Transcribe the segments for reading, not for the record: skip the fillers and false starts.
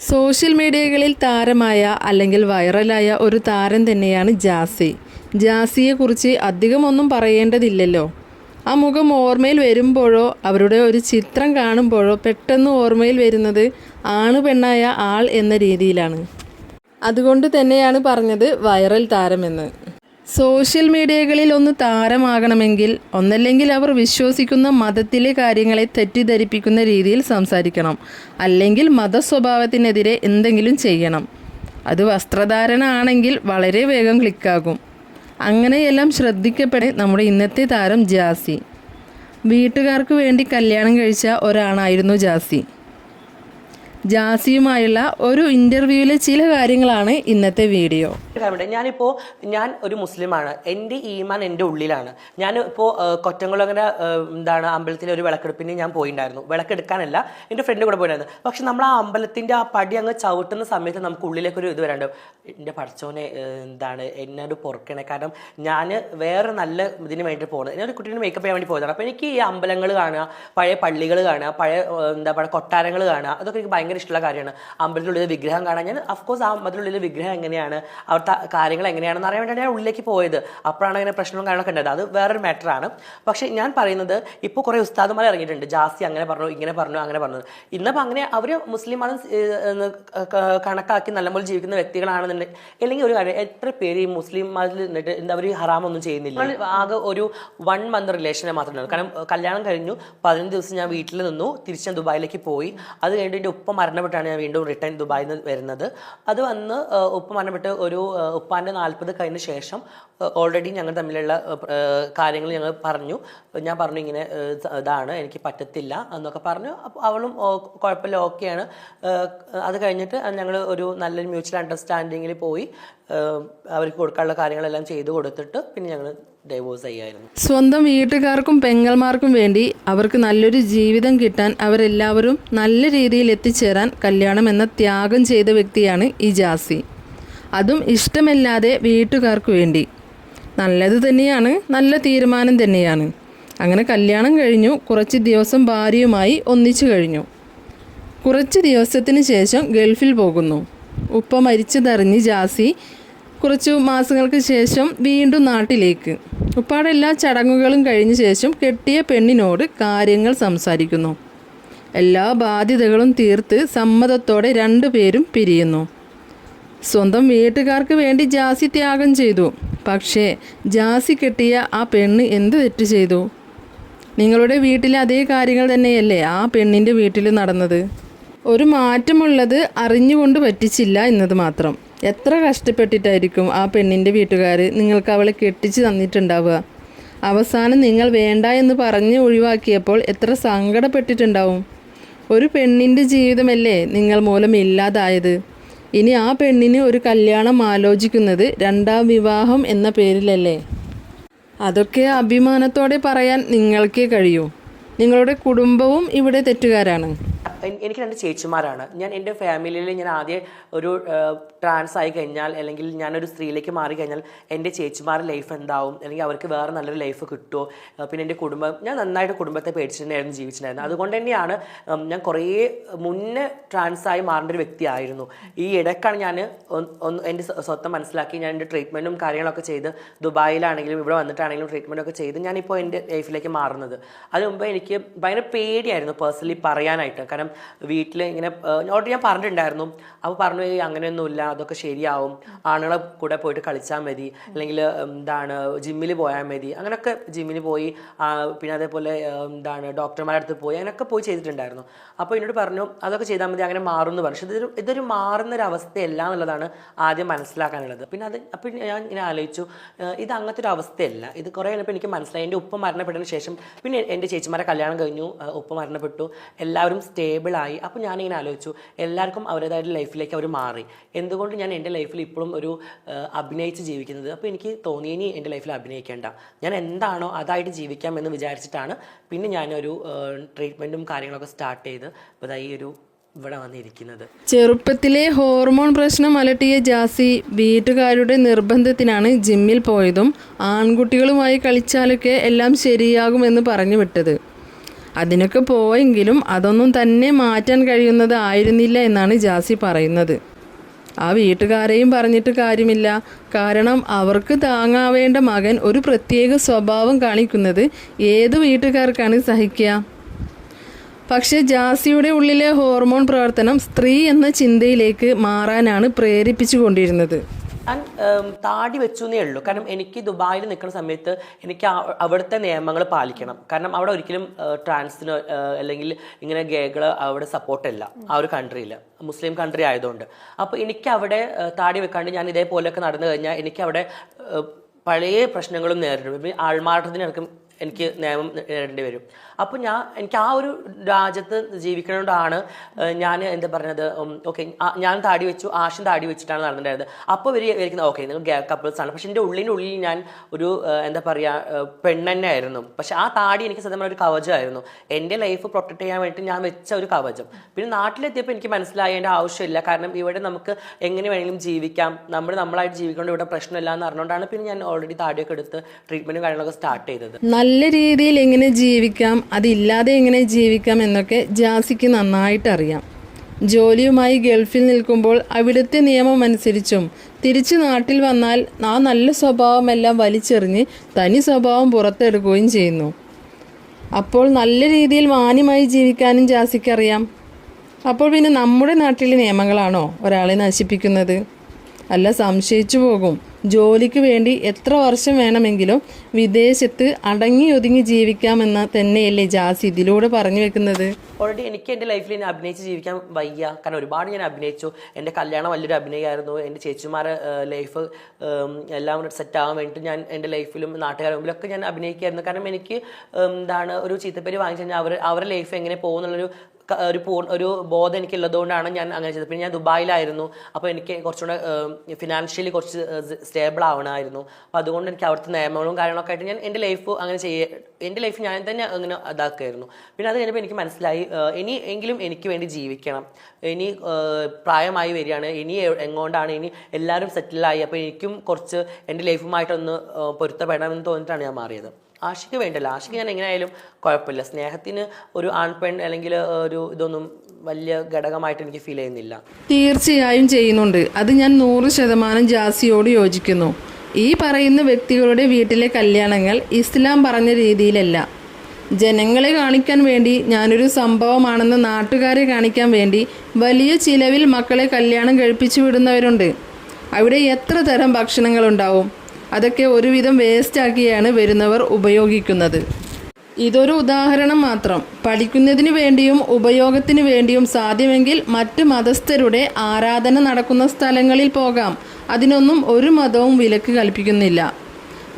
Social മീഡിയകളിൽ താരമായ അല്ലെങ്കിൽ വൈറലായ ഒരു താരം തന്നെയാണ് ജാസി. ജാസിയെക്കുറിച്ച് അധികമൊന്നും പറയേണ്ടതില്ലല്ലോ. ആ മുഖം ഓർമ്മയിൽ വരുമ്പോഴോ അവരുടെ ഒരു ചിത്രം കാണുമ്പോഴോ പെട്ടെന്ന് ഓർമ്മയിൽ വരുന്നത് ആണ് പെണ്ണായ ആൾ എന്ന രീതിയിലാണ്. അതുകൊണ്ട് തന്നെയാണ് പറഞ്ഞത് വൈറൽ താരമെന്ന്. സോഷ്യൽ മീഡിയകളിൽ ഒന്ന് താരമാകണമെങ്കിൽ ഒന്നല്ലെങ്കിൽ അവർ വിശ്വസിക്കുന്ന മതത്തിലെ കാര്യങ്ങളെ തെറ്റിദ്ധരിപ്പിക്കുന്ന രീതിയിൽ സംസാരിക്കണം, അല്ലെങ്കിൽ മതസ്വഭാവത്തിനെതിരെ എന്തെങ്കിലും ചെയ്യണം. അത് വസ്ത്രധാരണ ആണെങ്കിൽ വളരെ വേഗം ക്ലിക്കാകും. അങ്ങനെയെല്ലാം ശ്രദ്ധിക്കപ്പെടെ നമ്മുടെ ഇന്നത്തെ താരം ജാസി. വീട്ടുകാർക്ക് വേണ്ടി കല്യാണം കഴിച്ച ഒരാളായിരുന്നു ജാസി. ജാസിയുമായുള്ള ഒരു ഇൻ്റർവ്യൂവിലെ ചില കാര്യങ്ങളാണ് ഇന്നത്തെ വീഡിയോ. ഞാൻ ഒരു മുസ്ലിമാണ്. എൻ്റെ ഈമാൻ എൻ്റെ ഉള്ളിലാണ്. ഞാനിപ്പോൾ കൊറ്റംകുളങ്ങര അമ്പലത്തിലെ ഒരു വിളക്കെടുപ്പിന് ഞാൻ പോയിട്ടുണ്ടായിരുന്നു. വിളക്കെടുക്കാനല്ല, എൻ്റെ ഫ്രണ്ട് കൂടെ പോയിട്ടുണ്ടായിരുന്നു. പക്ഷെ നമ്മൾ ആ അമ്പലത്തിൻ്റെ ആ പടി അങ്ങ് ചവിട്ടുന്ന സമയത്ത് നമുക്ക് ഉള്ളിലേക്കൊരു ഇത് വരാണ്ട്, എൻ്റെ പഠിച്ചോനെ എന്നോട് പൊറുക്കണേ. കാരണം ഞാൻ വേറെ നല്ല ഇതിന് വേണ്ടി പോകുന്നത്, ഞാനൊരു കുട്ടീനെ മേക്കപ്പ് ചെയ്യാൻ വേണ്ടി പോയതാണ്. അപ്പോൾ എനിക്ക് ഈ അമ്പലങ്ങൾ കാണുക, പഴയ പള്ളികൾ കാണുക, പഴയ കൊട്ടാരങ്ങൾ കാണുക, അതൊക്കെ എനിക്ക് ഭയങ്കര ഇഷ്ടമുള്ള കാര്യമാണ്. അമ്പലത്തിനുള്ളിൽ വിഗ്രഹം കാണാൻ ഞാൻ അഫ്കോഴ്സ് ആ അമ്പലത്തിനുള്ളിൽ വിഗ്രഹം എങ്ങനെയാണ്, അവിടുത്തെ കാര്യങ്ങൾ എങ്ങനെയാണെന്ന് അറിയാൻ വേണ്ടിയാണ് ഞാൻ ഉള്ളിലേക്ക് പോയത്. അപ്പോഴാണ് അങ്ങനെ പ്രശ്നവും കാര്യങ്ങളൊക്കെ ഉണ്ടായത്. അത് വേറൊരു മാറ്ററാണ്. പക്ഷേ ഞാൻ പറയുന്നത്, ഇപ്പോൾ കുറേ ഉസ്താദുമാർ ഇറങ്ങിയിട്ടുണ്ട്, ജാസി അങ്ങനെ പറഞ്ഞു, ഇങ്ങനെ പറഞ്ഞു, അങ്ങനെ പറഞ്ഞത്. ഇന്നിപ്പോൾ അങ്ങനെ അവർ മുസ്ലിം മതം കണക്കാക്കി നല്ലപോലെ ജീവിക്കുന്ന വ്യക്തികളാണെന്നുണ്ടെങ്കിൽ, അല്ലെങ്കിൽ ഒരു കാര്യം, എത്ര പേര് ഈ മുസ്ലിം മതത്തിൽ നിന്നിട്ട് എന്താ അവർ ഹറാമൊന്നും ചെയ്യുന്നില്ല. ആകെ ഒരു 1 month റിലേഷനെ മാത്രമേ ഉള്ളൂ. കാരണം കല്യാണം കഴിഞ്ഞു 15 ദിവസം ഞാൻ വീട്ടിൽ നിന്നു, തിരിച്ച് ഞാൻ ദുബായിലേക്ക് പോയി. അത് കഴിഞ്ഞിട്ട് എൻ്റെ ഉപ്പ മരണപ്പെട്ടാണ് ഞാൻ വീണ്ടും റിട്ടേൺ ദുബായിൽ നിന്ന് വരുന്നത്. അത് വന്ന് ഉപ്പ മരണപ്പെട്ട് ഒരു ഉപ്പാൻ്റെ 40 കഴിഞ്ഞ ശേഷം ഓൾറെഡി ഞങ്ങൾ തമ്മിലുള്ള കാര്യങ്ങൾ ഞങ്ങൾ പറഞ്ഞു. ഞാൻ പറഞ്ഞു ഇങ്ങനെ ഇതാണ്, എനിക്ക് പറ്റത്തില്ല എന്നൊക്കെ പറഞ്ഞു. അവളും കുഴപ്പമില്ല, ഓക്കെയാണ്. അത് കഴിഞ്ഞിട്ട് ഞങ്ങൾ ഒരു നല്ലൊരു മ്യൂച്വൽ അണ്ടർസ്റ്റാൻഡിങ്ങിൽ പോയി അവർക്ക് കൊടുക്കാനുള്ള കാര്യങ്ങളെല്ലാം ചെയ്തു കൊടുത്തിട്ട് പിന്നെ ഞങ്ങൾ ഡൈവോഴ്സ് ചെയ്യായിരുന്നു. സ്വന്തം വീട്ടുകാർക്കും പെങ്ങന്മാർക്കും വേണ്ടി അവർക്ക് നല്ലൊരു ജീവിതം കിട്ടാൻ അവരെല്ലാവരും നല്ല രീതിയിൽ എത്തിച്ചേരാൻ കല്യാണം എന്ന ത്യാഗം ചെയ്ത വ്യക്തിയാണ് ഈ ജാസി. അതും ഇഷ്ടമില്ലാതെ വീട്ടുകാർക്ക് വേണ്ടി. നല്ലത് തന്നെയാണ്, നല്ല തീരുമാനം തന്നെയാണ്. അങ്ങനെ കല്യാണം കഴിഞ്ഞു. കുറച്ച് ദിവസം ഭാര്യയുമായി ഒന്നിച്ചു കഴിഞ്ഞു. കുറച്ച് ദിവസത്തിന് ശേഷം ഗൾഫിൽ പോകുന്നു. ഉപ്പ മരിച്ചതറിഞ്ഞ് ജാസി കുറച്ചു മാസങ്ങൾക്ക് ശേഷം വീണ്ടും നാട്ടിലേക്ക്. ഉപ്പാടെ എല്ലാ ചടങ്ങുകളും കഴിഞ്ഞ ശേഷം കെട്ടിയ പെണ്ണിനോട് കാര്യങ്ങൾ സംസാരിക്കുന്നു. എല്ലാ ബാധ്യതകളും തീർത്ത് സമ്മതത്തോടെ 2 പേരും പിരിയുന്നു. സ്വന്തം വീട്ടുകാർക്ക് വേണ്ടി ജാസി ത്യാഗം ചെയ്തു. പക്ഷേ ജാസി കെട്ടിയ ആ പെണ്ണ് എന്ത് തെറ്റ് ചെയ്തു? നിങ്ങളുടെ വീട്ടിലെ അതേ കാര്യങ്ങൾ തന്നെയല്ലേ ആ പെണ്ണിൻ്റെ വീട്ടിൽ നടന്നത്? ഒരു മാറ്റമുള്ളത് അറിഞ്ഞുകൊണ്ട് പറ്റിച്ചില്ല എന്നത് മാത്രം. എത്ര കഷ്ടപ്പെട്ടിട്ടായിരിക്കും ആ പെണ്ണിൻ്റെ വീട്ടുകാർ നിങ്ങൾക്ക് അവളെ കെട്ടിച്ച് തന്നിട്ടുണ്ടാവുക. അവസാനം നിങ്ങൾ വേണ്ട എന്ന് പറഞ്ഞ് ഒഴിവാക്കിയപ്പോൾ എത്ര സങ്കടപ്പെട്ടിട്ടുണ്ടാവും. ഒരു പെണ്ണിൻ്റെ ജീവിതമല്ലേ നിങ്ങൾ മൂലം ഇല്ലാതായത്. ഇനി ആ പെണ്ണിന് ഒരു കല്യാണം ആലോചിക്കുന്നത് 2ാം വിവാഹം എന്ന പേരിലല്ലേ. അതൊക്കെ അഭിമാനത്തോടെ പറയാൻ നിങ്ങൾക്കേ കഴിയൂ. നിങ്ങളുടെ കുടുംബവും ഇവിടെ തെറ്റുകാരാണ്. എനിക്ക് 2 ചേച്ചിമാരാണ്. ഞാൻ എൻ്റെ ഫാമിലിയിൽ ഞാൻ ആദ്യം ഒരു ട്രാൻസ് ആയി കഴിഞ്ഞാൽ, അല്ലെങ്കിൽ ഞാനൊരു സ്ത്രീയിലേക്ക് മാറിക്കഴിഞ്ഞാൽ എൻ്റെ ചേച്ചിമാരുടെ ലൈഫ് എന്താവും, അല്ലെങ്കിൽ അവർക്ക് വേറെ നല്ലൊരു ലൈഫ് കിട്ടുമോ. പിന്നെ എൻ്റെ കുടുംബം, ഞാൻ നന്നായിട്ട് കുടുംബത്തെ പേടിച്ചിട്ടുണ്ടായിരുന്നു ജീവിച്ചിട്ടുണ്ടായിരുന്നു. അതുകൊണ്ട് തന്നെയാണ് ഞാൻ കുറേ മുന്നേ ട്രാൻസായി മാറേണ്ട ഒരു വ്യക്തിയായിരുന്നു. ഈ ഇടയ്ക്കാണ് ഞാൻ എൻ്റെ സ്വത്തം മനസ്സിലാക്കി ഞാൻ എൻ്റെ ട്രീറ്റ്മെൻറ്റും കാര്യങ്ങളൊക്കെ ചെയ്ത് ദുബായിലാണെങ്കിലും ഇവിടെ വന്നിട്ടാണെങ്കിലും ട്രീറ്റ്മെൻറ്റൊക്കെ ചെയ്ത് ഞാനിപ്പോൾ എൻ്റെ ലൈഫിലേക്ക് മാറുന്നത്. അതിന് മുമ്പ് എനിക്ക് ഭയങ്കര പേടിയായിരുന്നു പേഴ്സണലി പറയാനായിട്ട്. കാരണം വീട്ടിൽ ഇങ്ങനെ ഓൾറെഡി ഞാൻ പറഞ്ഞിട്ടുണ്ടായിരുന്നു. അപ്പോൾ പറഞ്ഞു അങ്ങനെയൊന്നുമില്ല, അതൊക്കെ ശരിയാവും, ആണുങ്ങളെ കൂടെ പോയിട്ട് കളിച്ചാൽ മതി, അല്ലെങ്കിൽ ജിമ്മിൽ പോയാൽ മതി. അങ്ങനെയൊക്കെ ജിമ്മിൽ പോയി, പിന്നെ അതേപോലെ ഡോക്ടർമാരുടെ അടുത്ത് പോയി, അങ്ങനെയൊക്കെ പോയി ചെയ്തിട്ടുണ്ടായിരുന്നു. അപ്പോൾ എന്നോട് പറഞ്ഞു അതൊക്കെ ചെയ്താൽ മതി, അങ്ങനെ മാറും എന്ന് പറഞ്ഞു. പക്ഷേ ഇതൊരു മാറുന്നൊരവസ്ഥയല്ല എന്നുള്ളതാണ് ആദ്യം മനസ്സിലാക്കാനുള്ളത്. അപ്പോൾ ഞാൻ ഇങ്ങനെ ആലോചിച്ചു, ഇത് അങ്ങനത്തെ ഒരു അവസ്ഥയല്ല. ഇത് കുറേ കഴിഞ്ഞപ്പോൾ എനിക്ക് മനസ്സിലായി. എൻ്റെ ഉപ്പ മരണപ്പെട്ടതിന് ശേഷം പിന്നെ എൻ്റെ ചേച്ചിമാരെ കല്യാണം കഴിഞ്ഞു, ഉപ്പ മരണപ്പെട്ടു, എല്ലാവരും സ്റ്റേബിളായി. അപ്പോൾ ഞാനിങ്ങനെ ആലോചിച്ചു, എല്ലാവർക്കും അവരുടേതായിട്ട് ലൈഫിലേക്ക് അവർ മാറി. എന്തുകൊണ്ട് ഞാൻ എൻ്റെ ലൈഫിൽ ഇപ്പോഴും ഒരു അഭിനയിച്ച് ജീവിക്കുന്നത്? അപ്പോൾ എനിക്ക് തോന്നി ഇനി എൻ്റെ ലൈഫിൽ അഭിനയിക്കേണ്ട, ഞാൻ എന്താണോ അതായിട്ട് ജീവിക്കാം എന്ന് വിചാരിച്ചിട്ടാണ് പിന്നെ ഞാനൊരു ട്രീറ്റ്മെൻറ്റും കാര്യങ്ങളൊക്കെ സ്റ്റാർട്ട് ചെയ്ത് ഇപ്പോൾ ഈ ഒരു ഇവിടെ വന്നിരിക്കുന്നത്. ചെറുപ്പത്തിലെ ഹോർമോൺ പ്രശ്നം അലട്ടിയ ജാസി വീട്ടുകാരുടെ നിർബന്ധത്തിനാണ് ജിമ്മിൽ പോയതും ആൺകുട്ടികളുമായി കളിച്ചാലൊക്കെ എല്ലാം ശരിയാകുമെന്ന് പറഞ്ഞു വിട്ടത്. അതിനൊക്കെ പോയെങ്കിലും അതൊന്നും തന്നെ മാറ്റാൻ കഴിയുന്നത് ആയിരുന്നില്ല എന്നാണ് ജാസി പറയുന്നത്. ആ വീട്ടുകാരെയും പറഞ്ഞിട്ട് കാര്യമില്ല. കാരണം അവർക്ക് താങ്ങാവേണ്ട മകൻ ഒരു പ്രത്യേക സ്വഭാവം കാണിക്കുന്നത് ഏത് വീട്ടുകാർക്കാണ് സഹിക്കുക? പക്ഷേ ജാസിയുടെ ഉള്ളിലെ ഹോർമോൺ പ്രവർത്തനം സ്ത്രീ എന്ന ചിന്തയിലേക്ക് മാറാനാണ് പ്രേരിപ്പിച്ചുകൊണ്ടിരുന്നത്. ഞാൻ താടി വെച്ചു എന്നേ ഉള്ളൂ. കാരണം എനിക്ക് ദുബായിൽ നിൽക്കുന്ന സമയത്ത് എനിക്ക് അവിടുത്തെ നിയമങ്ങൾ പാലിക്കണം. കാരണം അവിടെ ഒരിക്കലും ട്രാൻസിന് അല്ലെങ്കിൽ ഇങ്ങനെ ഗേകൾ അവിടെ സപ്പോർട്ടില്ല ആ ഒരു കൺട്രിയിൽ, മുസ്ലിം കൺട്രി ആയതുകൊണ്ട്. അപ്പോൾ എനിക്ക് അവിടെ താടി വെക്കാണ്ട് ഞാൻ ഇതേപോലെയൊക്കെ നടന്നു കഴിഞ്ഞാൽ എനിക്ക് അവിടെ പഴയ പ്രശ്നങ്ങളും നേരിടും. ആൾമാറാട്ടത്തിനിടക്കും എനിക്ക് നിയമം നേരിടേണ്ടി വരും. അപ്പോൾ എനിക്ക് ആ ഒരു രാജ്യത്ത് ജീവിക്കുന്നതുകൊണ്ടാണ് ഞാൻ എന്താ പറഞ്ഞത്, ഓക്കെ ഞാൻ താടി വെച്ചു, ആശം താടി വെച്ചിട്ടാണ് നടന്നിട്ടുണ്ടായത്. അപ്പോൾ ഇവരിക്കുന്നത് ഓക്കെ നിങ്ങൾ ഗേ കപ്പിൾസ് ആണ്. പക്ഷെ എൻ്റെ ഉള്ളിൽ ഞാൻ ഒരു എന്താ പറയുക പെണ്ണെന്നെ ആയിരുന്നു. പക്ഷെ ആ താടി എനിക്ക് സത്യം ഒരു കവചമായിരുന്നു. എൻ്റെ ലൈഫ് പ്രൊട്ടക്ട് ചെയ്യാൻ വേണ്ടി ഞാൻ വെച്ച ഒരു കവചം. പിന്നെ നാട്ടിലെത്തിയപ്പോൾ എനിക്ക് മനസ്സിലായി അതിൻ്റെ ആവശ്യമില്ല. കാരണം ഇവിടെ നമുക്ക് എങ്ങനെ വേണമെങ്കിലും ജീവിക്കാം, നമ്മളായിട്ട് ജീവിക്കേണ്ട ഇവിടെ പ്രശ്നമില്ല എന്ന് അറിഞ്ഞുകൊണ്ടാണ് പിന്നെ ഞാൻ ഓൾറെഡി താടിയൊക്കെ എടുത്ത് ട്രീറ്റ്മെൻറ്റും കാര്യങ്ങളൊക്കെ സ്റ്റാർട്ട് ചെയ്തത്. നല്ല രീതിയിൽ എങ്ങനെ ജീവിക്കാം, അതില്ലാതെ എങ്ങനെ ജീവിക്കാം എന്നൊക്കെ ജാസിക്ക് നന്നായിട്ട് അറിയാം. ജോലിയുമായി ഗൾഫിൽ നിൽക്കുമ്പോൾ അവിടുത്തെ നിയമം അനുസരിച്ചും തിരിച്ച് നാട്ടിൽ വന്നാൽ ആ നല്ല സ്വഭാവമെല്ലാം വലിച്ചെറിഞ്ഞ് തനി സ്വഭാവം പുറത്തെടുക്കുകയും ചെയ്യുന്നു. അപ്പോൾ നല്ല രീതിയിൽ മാന്യമായി ജീവിക്കാനും ജാസിക്കറിയാം. അപ്പോൾ പിന്നെ നമ്മുടെ നാട്ടിലെ നിയമങ്ങളാണോ ഒരാളെ നശിപ്പിക്കുന്നത്? അല്ല, സംശയിച്ചു പോകും. ജോലിക്ക് വേണ്ടി എത്ര വർഷം വേണമെങ്കിലും വിദേശത്ത് അടങ്ങി ഒതുങ്ങി ജീവിക്കാമെന്ന തന്നെയല്ലേ ജാസി ഇതിലൂടെ പറഞ്ഞു വെക്കുന്നത്. ഓൾറെഡി എനിക്ക് എൻ്റെ ലൈഫിൽ ഞാൻ അഭിനയിച്ച് ജീവിക്കാൻ വയ്യ. കാരണം ഒരുപാട് ഞാൻ അഭിനയിച്ചു. എൻ്റെ കല്യാണം വലിയൊരു അഭിനയമായിരുന്നു. എൻ്റെ ചേച്ചിമാരെ ലൈഫ് എല്ലാം കൂടെ സെറ്റ് ആകാൻ വേണ്ടിയിട്ട് ഞാൻ എൻ്റെ ലൈഫിലും നാട്ടുകാരുടെ മുമ്പിലൊക്കെ ഞാൻ അഭിനയിക്കുകയായിരുന്നു. കാരണം എനിക്ക് ഒരു ചീത്തപ്പേര് വാങ്ങിച്ചു കഴിഞ്ഞാൽ അവരുടെ ലൈഫ് എങ്ങനെ പോകുന്നുള്ളൊരു ഒരു ബോധം എനിക്കുള്ളതുകൊണ്ടാണ് ഞാൻ അങ്ങനെ ചെയ്തത്. പിന്നെ ഞാൻ ദുബായിലായിരുന്നു. അപ്പോൾ എനിക്ക് കുറച്ചുകൂടെ ഫിനാൻഷ്യലി കുറച്ച് സ്റ്റേബിൾ ആവണമായിരുന്നു. അപ്പോൾ അതുകൊണ്ട് എനിക്ക് അവിടുത്തെ നിയമങ്ങളും കാര്യങ്ങളൊക്കെ ആയിട്ട് ഞാൻ എൻ്റെ ലൈഫ് ഞാൻ തന്നെ അങ്ങനെ ഇതാക്കുമായിരുന്നു. പിന്നെ അത് കഴിഞ്ഞപ്പോൾ എനിക്ക് മനസ്സിലായി ഇനി എങ്കിലും എനിക്ക് വേണ്ടി ജീവിക്കണം. ഇനി പ്രായമായി വരികയാണ്, ഇനി എങ്ങോട്ടാണ്, ഇനി എല്ലാവരും സെറ്റിലായി. അപ്പോൾ എനിക്കും കുറച്ച് എൻ്റെ ലൈഫുമായിട്ടൊന്ന് പൊരുത്തപ്പെടണമെന്ന് തോന്നിയിട്ടാണ് ഞാൻ മാറിയത്. ആഷിക്ക് വേണ്ടല്ലോ, ആഷിക്ക് ഞാൻ എങ്ങനെയായാലും കുഴപ്പമില്ല. സ്നേഹത്തിന് ഒരു ആൺപെൺ അല്ലെങ്കിൽ ഒരു ഇതൊന്നും വലിയ ഘടകമായിട്ട് എനിക്ക് ഫീൽ ചെയ്യുന്നില്ല. തീർച്ചയായും ചെയ്യുന്നുണ്ട്. അത് ഞാൻ 100% ജാസിയോട് യോജിക്കുന്നു. ഈ പറയുന്ന വ്യക്തികളുടെ വീട്ടിലെ കല്യാണങ്ങൾ ഇസ്ലാം പറഞ്ഞ രീതിയിലല്ല. ജനങ്ങളെ കാണിക്കാൻ വേണ്ടി, ഞാനൊരു സംഭവമാണെന്ന് നാട്ടുകാരെ കാണിക്കാൻ വേണ്ടി വലിയ ചിലവിൽ മക്കളെ കല്യാണം കഴിപ്പിച്ചു വിടുന്നവരുണ്ട്. അവിടെ എത്ര തരം ഭക്ഷണങ്ങളുണ്ടാവും. അതൊക്കെ ഒരുവിധം വേസ്റ്റാക്കിയാണ് വരുന്നവർ ഉപയോഗിക്കുന്നത്. ഇതൊരു ഉദാഹരണം മാത്രം. പഠിക്കുന്നതിന് വേണ്ടിയും ഉപയോഗത്തിന് വേണ്ടിയും സാധ്യമെങ്കിൽ മറ്റ് മതസ്ഥരുടെ ആരാധന നടക്കുന്ന സ്ഥലങ്ങളിൽ പോകാം. അതിനൊന്നും ഒരു മതവും വിലക്ക് കൽപ്പിക്കുന്നില്ല.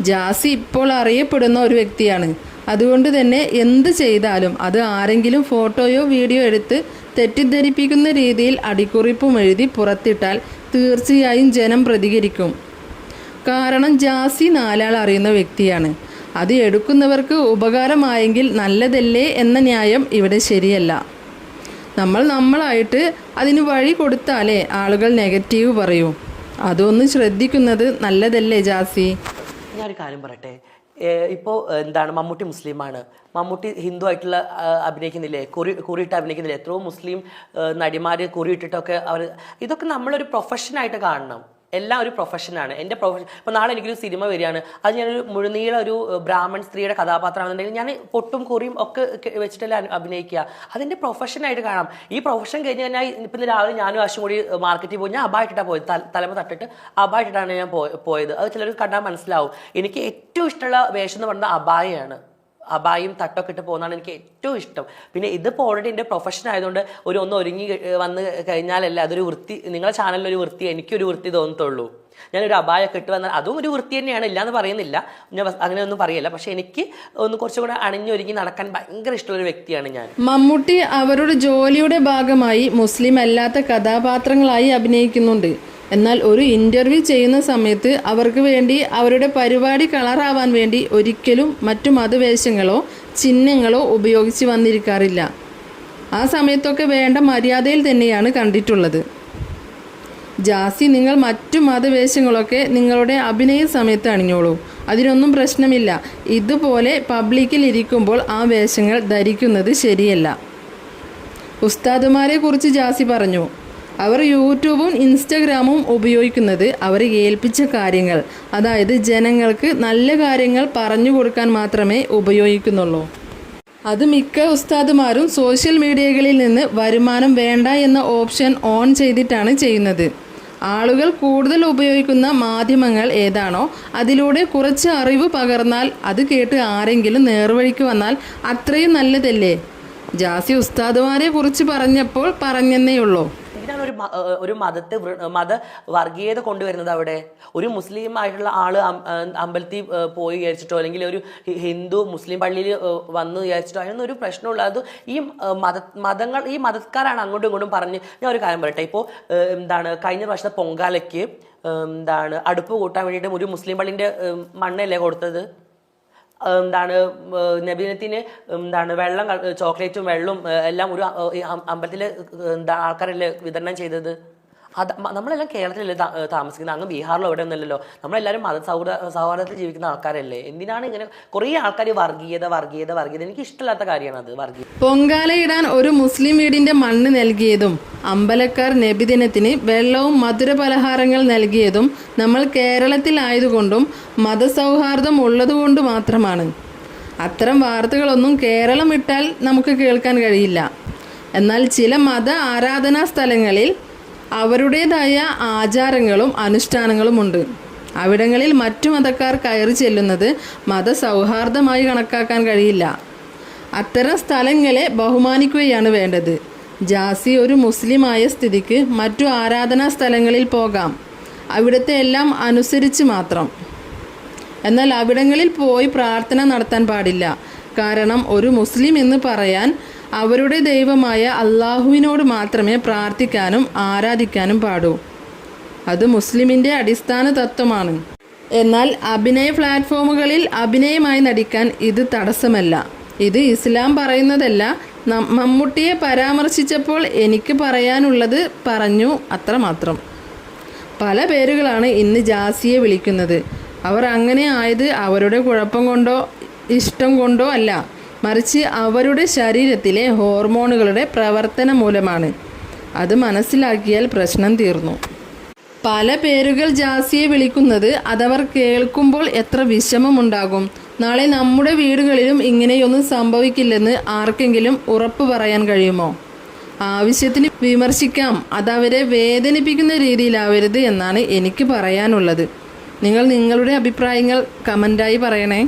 ജാസി ഇപ്പോൾ അറിയപ്പെടുന്ന ഒരു വ്യക്തിയാണ്. അതുകൊണ്ട് തന്നെ എന്ത് ചെയ്താലും അത് ആരെങ്കിലും ഫോട്ടോയോ വീഡിയോ എടുത്ത് തെറ്റിദ്ധരിപ്പിക്കുന്ന രീതിയിൽ അടിക്കുറിപ്പും എഴുതി പുറത്തിട്ടാൽ തീർച്ചയായും ജനം പ്രതികരിക്കും. കാരണം ജാസി നാലാൾ അറിയുന്ന വ്യക്തിയാണ്. അത് എടുക്കുന്നവർക്ക് ഉപകാരമായെങ്കിൽ നല്ലതല്ലേ എന്ന ന്യായം ഇവിടെ ശരിയല്ല. നമ്മളായിട്ട് അതിന് വഴി കൊടുത്താലേ ആളുകൾ നെഗറ്റീവ് പറയൂ. അതൊന്ന് ശ്രദ്ധിക്കുന്നത് നല്ലതല്ലേ ജാസി? ഞാനൊരു കാര്യം പറയട്ടെ. ഇപ്പോൾ മമ്മൂട്ടി മുസ്ലിമാണ്, മമ്മൂട്ടി ഹിന്ദു ആയിട്ടുള്ള അഭിനയിക്കുന്നില്ലേ, കുറിയിട്ട് അഭിനയിക്കുന്നില്ലേ? എത്രയോ മുസ്ലിം നടിമാർ കുറിയിട്ടിട്ടൊക്കെ ഇതൊക്കെ നമ്മളൊരു പ്രൊഫഷനായിട്ട് കാണണം. എല്ലാം ഒരു പ്രൊഫഷനാണ്. എൻ്റെ പ്രൊഫഷൻ ഇപ്പോൾ നാളെ എനിക്കൊരു സിനിമ വരികയാണ്, അത് ഞാനൊരു മുഴുനീള ഒരു ബ്രാഹ്മൺ സ്ത്രീയുടെ കഥാപാത്രമാണെന്നുണ്ടെങ്കിൽ ഞാൻ പൊട്ടും കുറിയും ഒക്കെ വെച്ചിട്ടല്ലേ അഭിനയിക്കുക. അതിൻ്റെ പ്രൊഫഷനായിട്ട് കാണാം. ഈ പ്രൊഫഷൻ കഴിഞ്ഞ് കഴിഞ്ഞാൽ ഇപ്പം രാവിലെ ഞാനും ആശും കൂടി മാർക്കറ്റിൽ പോയി ഞാൻ അബായിട്ടിട്ടാണ് പോയത്. തലമ തട്ടിട്ട് അബായിട്ടിട്ടാണ് ഞാൻ പോയത്. അത് ചിലർക്ക് കണ്ടാൽ മനസ്സിലാവും. എനിക്ക് ഏറ്റവും ഇഷ്ടമുള്ള വേഷം എന്ന് പറഞ്ഞാൽ അബായയാണ്. അബായും തട്ടൊക്കെ ഇട്ട് പോകുന്നതാണ് എനിക്ക് ഏറ്റവും ഇഷ്ടം. പിന്നെ ഇതിപ്പോൾ ഓൾറെഡി എൻ്റെ പ്രൊഫഷൻ ആയതുകൊണ്ട് ഒന്ന് ഒരുങ്ങി വന്ന് കഴിഞ്ഞാലല്ല അതൊരു വൃത്തി. നിങ്ങളുടെ ചാനലിലൊരു വൃത്തി, എനിക്കൊരു വൃത്തി തോന്നത്തുള്ളൂ. ഞാനൊരു അബായൊക്കെ ഇട്ട് വന്നാൽ അതും ഒരു വൃത്തി തന്നെയാണ്, ഇല്ലയെന്ന് പറയുന്നില്ല, ഞാൻ അങ്ങനെയൊന്നും പറയില്ല. പക്ഷെ എനിക്ക് ഒന്ന് കുറച്ചും കൂടെ അണിഞ്ഞൊരുങ്ങി നടക്കാൻ ഭയങ്കര ഇഷ്ടമുള്ളൊരു വ്യക്തിയാണ് ഞാൻ. മമ്മൂട്ടി അവരുടെ ജോലിയുടെ ഭാഗമായി മുസ്ലിം അല്ലാത്ത കഥാപാത്രങ്ങളായി അഭിനയിക്കുന്നുണ്ട്. എന്നാൽ ഒരു ഇൻ്റർവ്യൂ ചെയ്യുന്ന സമയത്ത് അവർക്ക് വേണ്ടി അവരുടെ പരിപാടി കളറാവാൻ വേണ്ടി ഒരിക്കലും മറ്റു മതവേഷങ്ങളോ ചിഹ്നങ്ങളോ ഉപയോഗിച്ച് വന്നിരിക്കാറില്ല. ആ സമയത്തൊക്കെ വേണ്ട മര്യാദയിൽ തന്നെയാണ് കണ്ടിട്ടുള്ളത്. ജാസി, നിങ്ങൾ മറ്റു മതവേഷങ്ങളൊക്കെ നിങ്ങളുടെ അഭിനയ സമയത്ത് അണിഞ്ഞോളൂ, അതിനൊന്നും പ്രശ്നമില്ല. ഇതുപോലെ പബ്ലിക്കിൽ ഇരിക്കുമ്പോൾ ആ വേഷങ്ങൾ ധരിക്കുന്നത് ശരിയല്ല. ഉസ്താദുമാരെ കുറിച്ച് ജാസി പറഞ്ഞു, അവർ യൂട്യൂബും ഇൻസ്റ്റഗ്രാമും ഉപയോഗിക്കുന്നത് അവരെ ഏൽപ്പിച്ച കാര്യങ്ങൾ, അതായത് ജനങ്ങൾക്ക് നല്ല കാര്യങ്ങൾ പറഞ്ഞു കൊടുക്കാൻ മാത്രമേ ഉപയോഗിക്കുന്നുള്ളൂ. അത് മിക്ക ഉസ്താദുമാരും സോഷ്യൽ മീഡിയകളിൽ നിന്ന് വരുമാനം വേണ്ട എന്ന ഓപ്ഷൻ ഓൺ ചെയ്തിട്ടാണ് ചെയ്യുന്നത്. ആളുകൾ കൂടുതൽ ഉപയോഗിക്കുന്ന മാധ്യമങ്ങൾ ഏതാണോ അതിലൂടെ കുറച്ച് അറിവ് പകർന്നാൽ അത് കേട്ട് ആരെങ്കിലും നേർവഴിക്ക് വന്നാൽ അത്രയും നല്ലതല്ലേ. ജാസി ഉസ്താദുമാരെ കുറിച്ച് പറഞ്ഞപ്പോൾ പറഞ്ഞെന്നേയുള്ളൂ. ഇതിനാണ് ഒരു മത വർഗീയത കൊണ്ടുവരുന്നത്. അവിടെ ഒരു മുസ്ലിം ആയിട്ടുള്ള ആള് അമ്പലത്തിൽ പോയി വിചാരിച്ചിട്ടോ അല്ലെങ്കിൽ ഒരു ഹിന്ദു മുസ്ലിം പള്ളിയിൽ വന്ന് വിചാരിച്ചിട്ടോ അതിനൊന്നും ഒരു പ്രശ്നമുള്ള. അത് ഈ മതക്കാരാണ് അങ്ങോട്ടും ഇങ്ങോട്ടും പറഞ്ഞ്. ഞാൻ ഒരു കാര്യം പറയട്ടെ, ഇപ്പോൾ കഴിഞ്ഞ വർഷത്തെ പൊങ്കാലയ്ക്ക് അടുപ്പ് കൂട്ടാൻ വേണ്ടിയിട്ട് ഒരു മുസ്ലിം പള്ളിൻ്റെ മണ്ണല്ലേ കൊടുത്തത്. നബിദിനത്തിന് വെള്ളം, ചോക്ലേറ്റും വെള്ളവും എല്ലാം ഒരു അമ്പലത്തിൽ ആൾക്കാരല്ലേ വിതരണം ചെയ്തത്. അത് നമ്മളെല്ലാം കേരളത്തിലല്ലേ താമസിക്കുന്നത്, അങ്ങ് ബീഹാറിലോ എവിടെ ഒന്നുമല്ലല്ലോ. നമ്മളെല്ലാവരും സൗഹാർദ്ദത്തിൽ ജീവിക്കുന്ന ആൾക്കാരല്ലേ. എന്തിനാണ് ഇങ്ങനെ കുറേ ആൾക്കാർ വർഗീയത? എനിക്ക് ഇഷ്ടമില്ലാത്ത കാര്യമാണ് അത്, വർഗീയത. പൊങ്കാലയിടാൻ ഒരു മുസ്ലിം വീടിന്റെ മണ്ണ് നൽകിയതും അമ്പലക്കാർ നബിദിനത്തിന് വെള്ളവും മധുര പലഹാരങ്ങൾ നൽകിയതും നമ്മൾ കേരളത്തിലായതുകൊണ്ടും മതസൗഹാർദ്ദം ഉള്ളതുകൊണ്ട് മാത്രമാണ്. അത്തരം വാർത്തകളൊന്നും കേരളം വിട്ടാൽ നമുക്ക് കേൾക്കാൻ കഴിയില്ല. എന്നാൽ ചില മത ആരാധനാ സ്ഥലങ്ങളിൽ അവരുടേതായ ആചാരങ്ങളും അനുഷ്ഠാനങ്ങളുമുണ്ട്. അവിടങ്ങളിൽ മറ്റു മതക്കാർ കയറി ചെല്ലുന്നത് മതസൗഹാർദ്ദമായി കണക്കാക്കാൻ കഴിയില്ല. അത്തരം സ്ഥലങ്ങളെ ബഹുമാനിക്കുകയാണ് വേണ്ടത്. ജാസി ഒരു മുസ്ലിമായ സ്ഥിതിക്ക് മറ്റു ആരാധനാ സ്ഥലങ്ങളിൽ പോകാം, അവിടുത്തെ എല്ലാം അനുസരിച്ച് മാത്രം. എന്നാൽ അവിടങ്ങളിൽ പോയി പ്രാർത്ഥന നടത്താൻ പാടില്ല. കാരണം ഒരു മുസ്ലിം എന്ന് പറയാൻ അവരുടെ ദൈവമായ അള്ളാഹുവിനോട് മാത്രമേ പ്രാർത്ഥിക്കാനും ആരാധിക്കാനും പാടൂ. അത് മുസ്ലിമിൻ്റെ അടിസ്ഥാന തത്വമാണ്. എന്നാൽ അഭിനയ പ്ലാറ്റ്ഫോമുകളിൽ അഭിനയമായി നടിക്കാൻ ഇത് തടസ്സമല്ല. ഇത് ഇസ്ലാം പറയുന്നതല്ല. മമ്മൂട്ടിയെ പരാമർശിച്ചപ്പോൾ എനിക്ക് പറയാനുള്ളത് പറഞ്ഞു, അത്രമാത്രം. പല പേരുകളാണ് ഇന്ന് ജാസിയെ വിളിക്കുന്നത്. അവർ അങ്ങനെ ആയത് അവരുടെ കുഴപ്പം കൊണ്ടോ ഇഷ്ടം കൊണ്ടോ അല്ല, മറിച്ച് അവരുടെ ശരീരത്തിലെ ഹോർമോണുകളുടെ പ്രവർത്തനം മൂലമാണ്. അത് മനസ്സിലാക്കിയാൽ പ്രശ്നം തീർന്നു. പല പേരുകൾ ജാസിയെ വിളിക്കുന്നത് അതവർ കേൾക്കുമ്പോൾ എത്ര വിഷമമുണ്ടാകും. നാളെ നമ്മുടെ വീടുകളിലും ഇങ്ങനെയൊന്നും സംഭവിക്കില്ലെന്ന് ആർക്കെങ്കിലും ഉറപ്പ് പറയാൻ കഴിയുമോ? ആവശ്യത്തിന് വിമർശിക്കാം, അതവരെ വേദനിപ്പിക്കുന്ന രീതിയിലാവരുത് എന്നാണ് എനിക്ക് പറയാനുള്ളത്. നിങ്ങൾ നിങ്ങളുടെ അഭിപ്രായങ്ങൾ കമൻ്റായി പറയണേ.